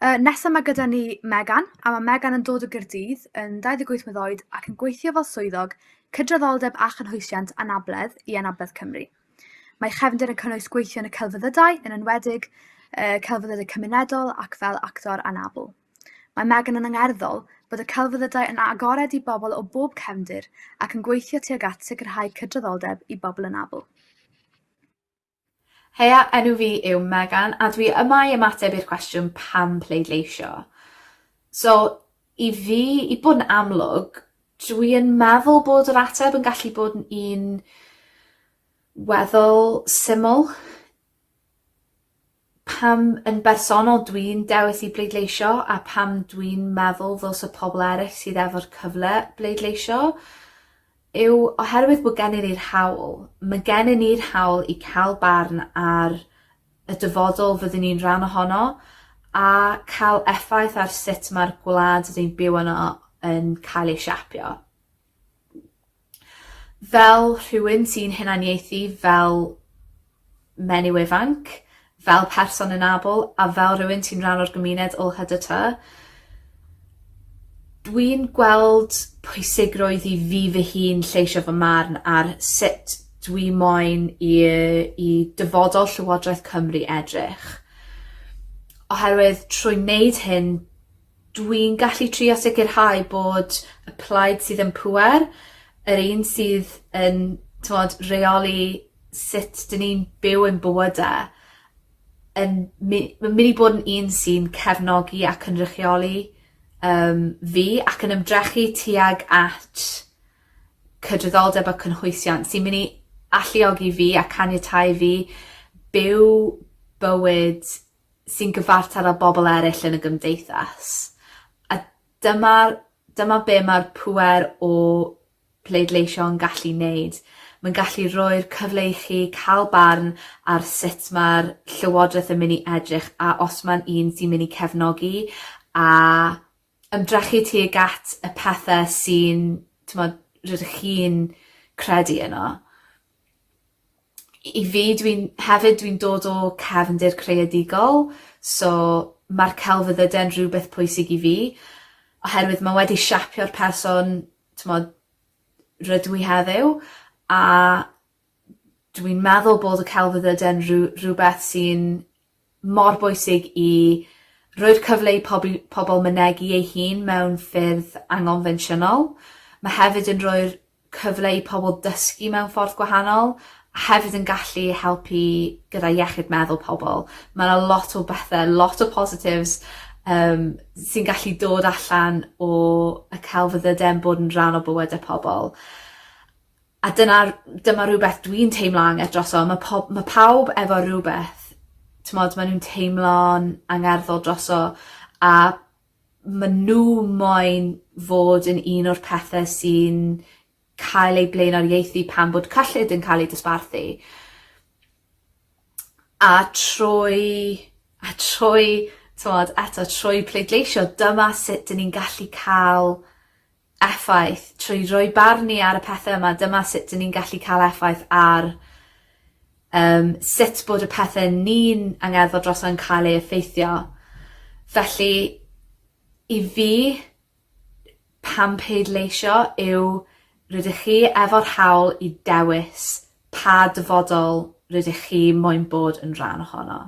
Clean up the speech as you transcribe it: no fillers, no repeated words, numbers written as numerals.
Nesaf mae gyda ni Megan, a mae Megan yn dod o Gaerdydd yn 28 mlwydd oed ac yn gweithio fel swyddog Cydraddoldeb a Chynhwysiant Anabledd i Anabledd Cymru. Mae chefndir yn cynnwys gweithio yn y celfyddydau, yn enwedig celfyddydau cymunedol ac fel actor anabl. Mae Megan yn angerddol bod y celfyddydau yn agored i bobl o bob cefndir ac yn gweithio tuag at sicrhau cydraddoldeb i bobl anabl. Heia, enw fi yw Megan, a dwi yma i ymateb i'r cwestiwn pam pleidleisio. So, i fi, i bod yn amlwg, dwi'n meddwl bod yr ateb yn gallu bod yn un weddol syml. Pam yn bersonol dwi'n dewis i bleidleisio a pam dwi'n meddwl ddylse pobl eraill sydd efo'r cyfle bleidleisio yw oherwydd bod gennym ni'r hawl. Mae gennym ni'r hawl i cael barn ar y dyfodol fyddwn ni'n rhan ohono a cael effaith ar sut mae'r gwlad ydyn byw yno yn cael ei siapio. Fel rhywun sy'n hunaniaethu fel menyw ifanc, fel person anabl a fel rhywun sy'n rhan o'r gymuned LHDT, dwi'n gweld pwysigrwydd i fi fy hun lleisio fy marn ar sut dwi moyn i dyfodol Llywodraeth Cymru edrych. Oherwydd trwy wneud hyn, dwi'n gallu trio sicrhau bod y plaid sydd yn pŵer, yr un sydd yn reoli sut dyn ni'n byw yn bywydau, yn mynd i bod yn un sy'n cefnogi ac yn rychioli fi ac yn ymdrechu tuag at cydraddoldeb a cynhwysiant sy'n mynd i alluogi fi a caniatáu fi byw bywyd sy'n gyfartal â bobl eraill yn y gymdeithas. A dyma be mae'r pŵer o pleidleisio yn gallu wneud. Mae'n gallu rhoi'r cyfle i chi cael barn ar sut mae'r Llywodraeth yn mynd i edrych a os mae'n un sy'n mynd i cefnogi a ymdrechu tuag at y pethau sy'n rydych chi'n credu yno. I fi, dwi'n dod o cefndir creadigol, so mae'r celfyddydau'n rhywbeth pwysig i fi, oherwydd mae wedi siapio'r person rydw i heddiw, a dwi'n meddwl bod y celfyddydau'n rhywbeth sy'n mor bwysig i rhoi'r cyfle i pobl mynegi ei hun mewn ffyrdd anghonfensynol. Mae hefyd yn rhoi'r cyfle i pobl dysgu mewn ffordd wahanol, a hefyd yn gallu helpu gyda iechyd meddwl pobl. Mae yna lot o bethau, lot o positives sy'n gallu dod allan o y celfyddydau'n bod yn rhan o bywydau pobl. A dyma rhywbeth dwi'n teimlo angen droso. Mae pawb efo rhywbeth. Maen nhw'n teimlo'n angerddol droso a maen nhw moyn fod yn un o'r pethau sy'n cael ei blaenoriaethu pan bod cyllid yn cael ei dosbarthu. A trwy pleidleisio, dyma sut dyn ni'n gallu cael effaith. Trwy roi barn ni ar y pethau yma, dyma sut dyn ni'n gallu cael effaith ar sut bod y pethau ni'n angerddol dros yn cael ei effeithio. Felly, i fi, pam pleidleisio yw rydych chi efo'r hawl i dewis pa dyfodol rydych chi moyn bod yn rhan ohono.